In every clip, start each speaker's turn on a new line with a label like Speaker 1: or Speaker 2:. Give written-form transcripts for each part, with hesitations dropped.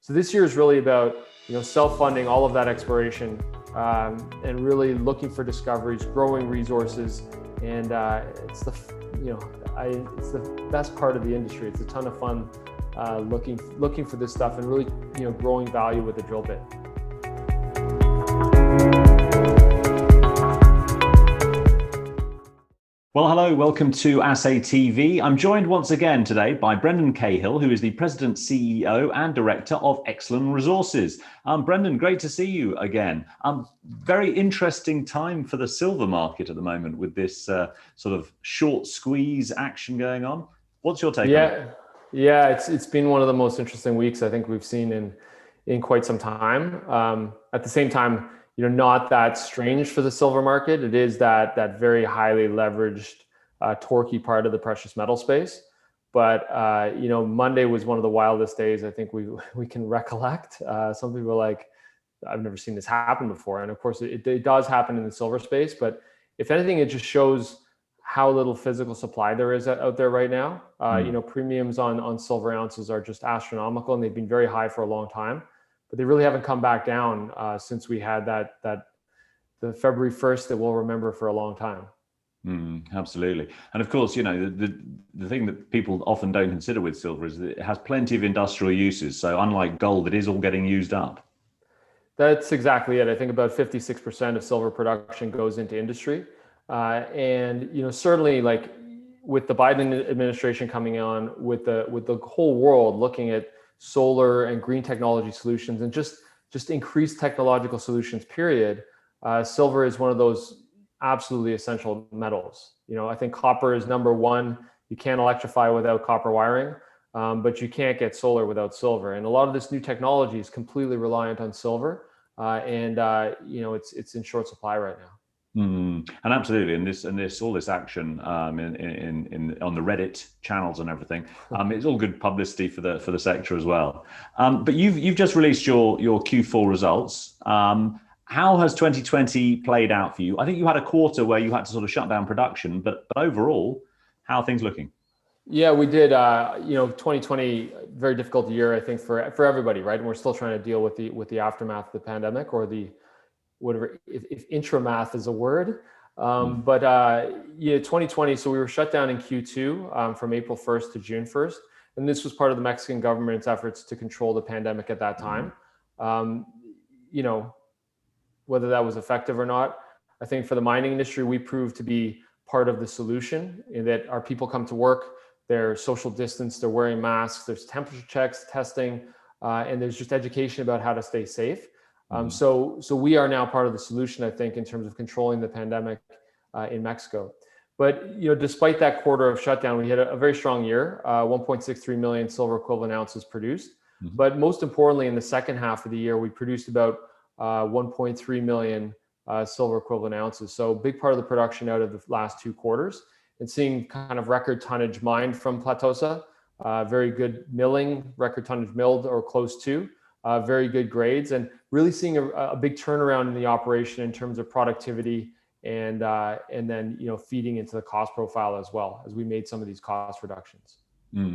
Speaker 1: So this year is really about self-funding all of that exploration and really looking for discoveries, growing resources, and it's the best part of the industry. It's a ton of fun looking for this stuff and really growing value with the drill bit.
Speaker 2: Well, hello, welcome to Assay TV. I'm joined once again today by Brendan Cahill, who is the President, CEO and Director of Excellon Resources. Brendan, great to see you again. Very interesting time for the silver market at the moment with this sort of short squeeze action going on. What's your take on it?
Speaker 1: Yeah, it's been one of the most interesting weeks I think we've seen in quite some time. At the same time, not that strange for the silver market. It is that very highly leveraged, torquey part of the precious metal space. But Monday was one of the wildest days I think we can recollect. Some people are like, I've never seen this happen before, and of course it does happen in the silver space. But if anything, it just shows how little physical supply there is out there right now. Premiums on silver ounces are just astronomical, and they've been very high for a long time. But they really haven't come back down since we had the February 1st that we'll remember for a long time.
Speaker 2: Absolutely. And of course, the thing that people often don't consider with silver is that it has plenty of industrial uses. So unlike gold, it is all getting used up.
Speaker 1: That's exactly it. I think about 56% of silver production goes into industry. And certainly, like with the Biden administration coming on, with the whole world looking at solar and green technology solutions and just increased technological solutions, period, silver is one of those absolutely essential metals. I think copper is number one. You can't electrify without copper wiring, but you can't get solar without silver. And a lot of this new technology is completely reliant on silver, and it's in short supply right now.
Speaker 2: And absolutely, and all this action on the Reddit channels and everything, it's all good publicity for the sector as well. But you've just released your Q4 results. How has 2020 played out for you? I think you had a quarter where you had to sort of shut down production, but overall, how are things looking?
Speaker 1: Yeah, we did. 2020, very difficult year, I think, for everybody, right? And we're still trying to deal with the aftermath of the pandemic, or the whatever, if intramath is a word. But 2020, so we were shut down in Q2 from April 1st to June 1st. And this was part of the Mexican government's efforts to control the pandemic at that time. Whether that was effective or not, I think for the mining industry, we proved to be part of the solution, in that our people come to work, they're social distance, they're wearing masks, there's temperature checks, testing, and there's just education about how to stay safe. So we are now part of the solution, I think, in terms of controlling the pandemic in Mexico. But despite that quarter of shutdown, we had a very strong year, 1.63 million silver equivalent ounces produced. But most importantly, in the second half of the year, we produced about 1.3 million silver equivalent ounces. So a big part of the production out of the last two quarters, and seeing kind of record tonnage mined from Platosa, very good milling, record tonnage milled or close to. Very good grades, and really seeing a big turnaround in the operation in terms of productivity, and then feeding into the cost profile as well, as we made some of these cost reductions.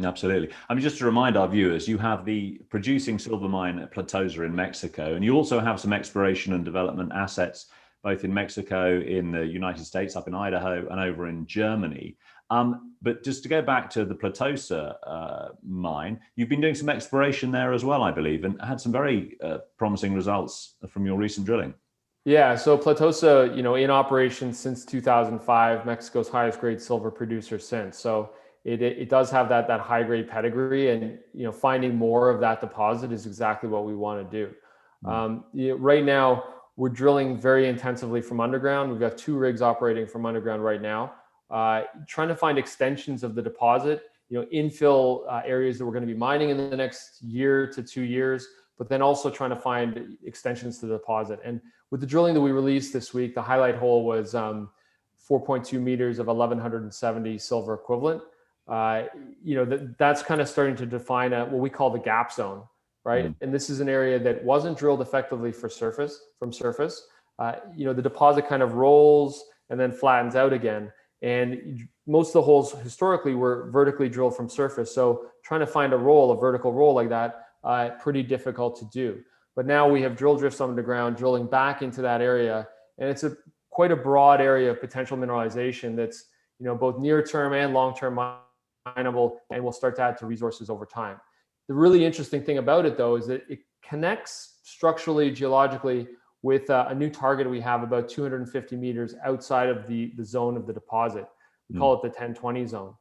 Speaker 2: Absolutely. I mean, just to remind our viewers, you have the producing silver mine at Platosa in Mexico, and you also have some exploration and development assets both in Mexico, in the United States, up in Idaho, and over in Germany. But just to go back to the Platosa mine, you've been doing some exploration there as well, I believe, and had some very promising results from your recent drilling.
Speaker 1: Yeah, so Platosa, in operation since 2005, Mexico's highest grade silver producer since. So it does have that high grade pedigree, and finding more of that deposit is exactly what we want to do. Right now, we're drilling very intensively from underground. We've got 2 rigs operating from underground right now. Trying to find extensions of the deposit, infill areas that we're going to be mining in the next year to 2 years, but then also trying to find extensions to the deposit. And with the drilling that we released this week, the highlight hole was 4.2 meters of 1170 silver equivalent. That's kind of starting to define what we call the gap zone, right? And this is an area that wasn't drilled effectively from surface. The deposit kind of rolls and then flattens out again. And most of the holes historically were vertically drilled from surface. So trying to find a vertical roll like that pretty difficult to do. But now we have drill drifts underground drilling back into that area, and it's quite a broad area of potential mineralization that's both near term and long term mineable, and we'll start to add to resources over time. The really interesting thing about it, though, is that it connects structurally, geologically, with a new target we have about 250 meters outside of the zone of the deposit. We call it the 1020 zone.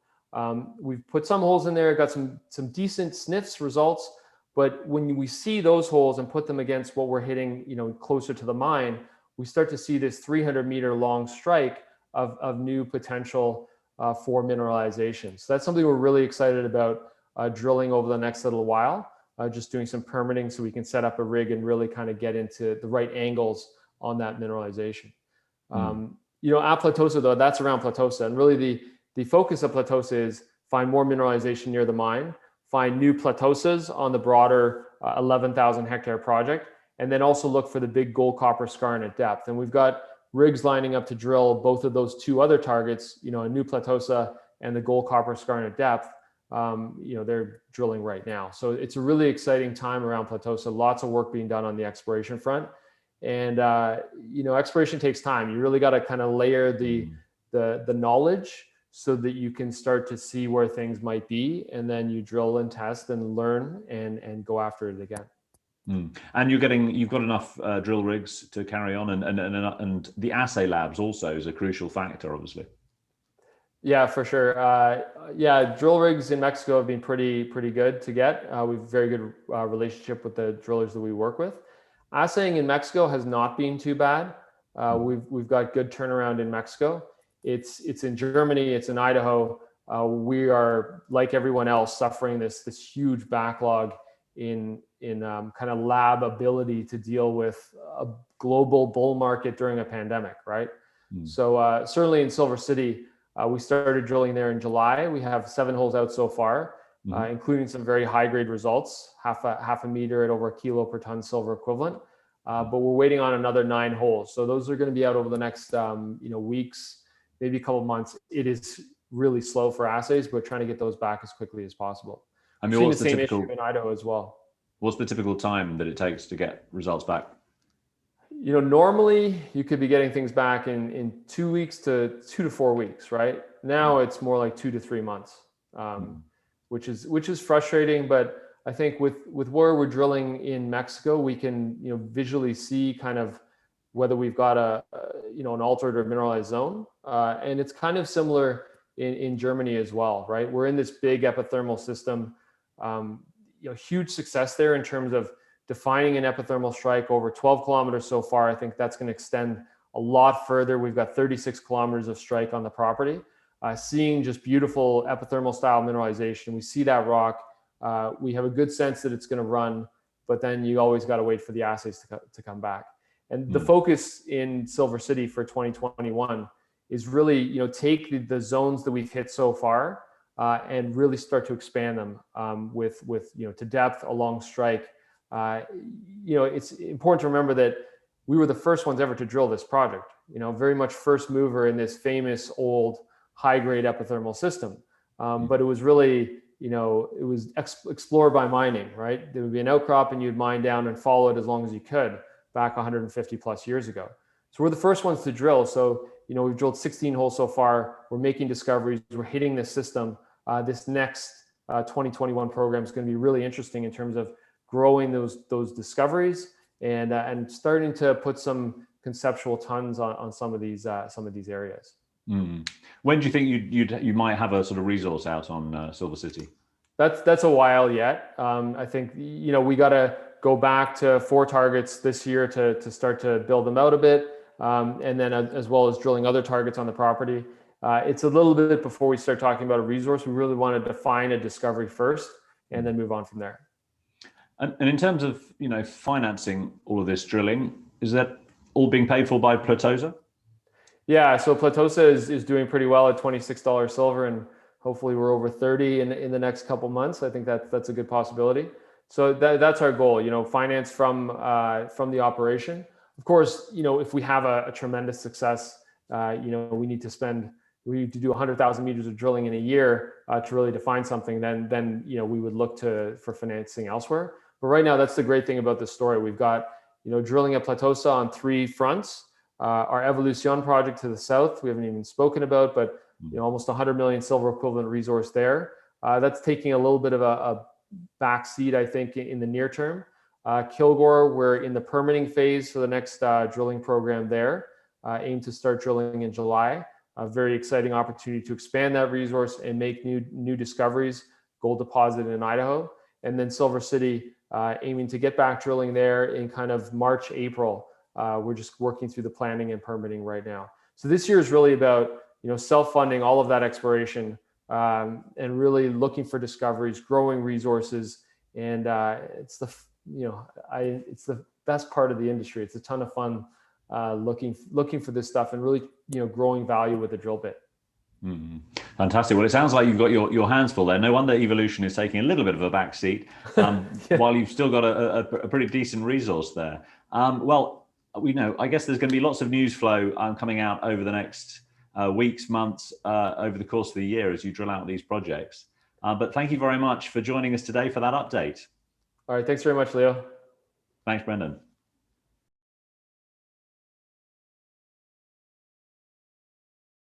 Speaker 1: We've put some holes in there, got some decent sniffs results, but when we see those holes and put them against what we're hitting, closer to the mine, we start to see this 300-meter long strike of new potential for mineralization. So that's something we're really excited about drilling over the next little while. Just doing some permitting so we can set up a rig and really kind of get into the right angles on that mineralization. At Platosa, though, that's around Platosa, and really the focus of Platosa is find more mineralization near the mine, find new Platosas on the broader 11,000 hectare project, and then also look for the big gold copper skarn at depth. And we've got rigs lining up to drill both of those two other targets, a new Platosa and the gold copper skarn at depth. They're drilling right now. So it's a really exciting time around Platosa, lots of work being done on the exploration front. And, exploration takes time. You really got to kind of layer the knowledge so that you can start to see where things might be. And then you drill and test and learn and go after it again.
Speaker 2: And you've got enough drill rigs to carry on, and the assay labs also is a crucial factor, obviously.
Speaker 1: Yeah, for sure. Drill rigs in Mexico have been pretty good to get. We have a very good relationship with the drillers that we work with. Assaying in Mexico has not been too bad. We've got good turnaround in Mexico. It's in Germany, it's in Idaho. We are, like everyone else, suffering this huge backlog in kind of lab ability to deal with a global bull market during a pandemic, right? So certainly in Silver City, we started drilling there in July. We have 7 holes out so far, including some very high grade results, half a meter at over 1 kilo per ton silver equivalent. But we're waiting on another 9 holes. So those are going to be out over the next weeks, maybe a couple of months. It is really slow for assays, but trying to get those back as quickly as possible.
Speaker 2: I mean,
Speaker 1: what's the same issue in Idaho as well.
Speaker 2: What's the typical time that it takes to get results back?
Speaker 1: Normally you could be getting things back in 2 weeks to 2 to 4 weeks, right? Now it's more like 2 to 3 months, which is frustrating. But I think with where we're drilling in Mexico, we can visually see kind of whether we've got an altered or mineralized zone, and it's kind of similar in Germany as well, right? We're in this big epithermal system. Huge success there in terms of defining an epithermal strike over 12 kilometers so far. I think that's going to extend a lot further. We've got 36 kilometers of strike on the property, seeing just beautiful epithermal style mineralization. We see that rock. We have a good sense that it's going to run, but then you always got to wait for the assays to come back. And the focus in Silver City for 2021 is really, take the zones that we've hit so far and really start to expand them with to depth along strike. It's important to remember that we were the first ones ever to drill this project, very much first mover in this famous old high-grade epithermal system. But it was really, it was explored by mining, right? There would be an outcrop and you'd mine down and follow it as long as you could back 150 plus years ago. So we're the first ones to drill. So, we've drilled 16 holes so far. We're making discoveries. We're hitting this system. This next 2021 program is going to be really interesting in terms of growing those discoveries and starting to put some conceptual tons on some of these areas.
Speaker 2: When do you think you might have a sort of resource out on Silver City?
Speaker 1: That's a while yet. I think we got to go back to 4 targets this year to start to build them out a bit, and then as well as drilling other targets on the property. It's a little bit before we start talking about a resource. We really want to define a discovery first and then move on from there.
Speaker 2: And in terms of financing all of this drilling, is that all being paid for by Platosa? Yeah,
Speaker 1: so Platosa is doing pretty well at $26 silver, and hopefully we're over 30 in the next couple months. I think that's a good possibility. So that's our goal, finance from the operation. Of course, if we have a tremendous success, we need to do 100,000 meters of drilling in a year to really define something. Then we would look for financing elsewhere. But right now, that's the great thing about this story. We've got, drilling at Platosa on 3 fronts. Our Evolucion project to the south, we haven't even spoken about, but almost 100 million silver equivalent resource there. That's taking a little bit of a back seat, I think, in the near term. Kilgore, we're in the permitting phase for the next drilling program there. Aim to start drilling in July. A very exciting opportunity to expand that resource and make new discoveries. Gold deposit in Idaho, and then Silver City, aiming to get back drilling there in kind of March, April. We're just working through the planning and permitting right now. So this year is really about self-funding all of that exploration, and really looking for discoveries, growing resources, and it's the it's the best part of the industry. It's a ton of fun looking for this stuff and really growing value with the drill bit.
Speaker 2: Mm-hmm. Fantastic. Well, it sounds like you've got your hands full there. No wonder evolution is taking a little bit of a backseat,
Speaker 1: Yeah.
Speaker 2: while you've still got a pretty decent resource there. Well, I guess there's going to be lots of news flow coming out over the next weeks, months, over the course of the year as you drill out these projects. But thank you very much for joining us today for that update.
Speaker 1: All right. Thanks very much, Leo.
Speaker 2: Thanks, Brendan.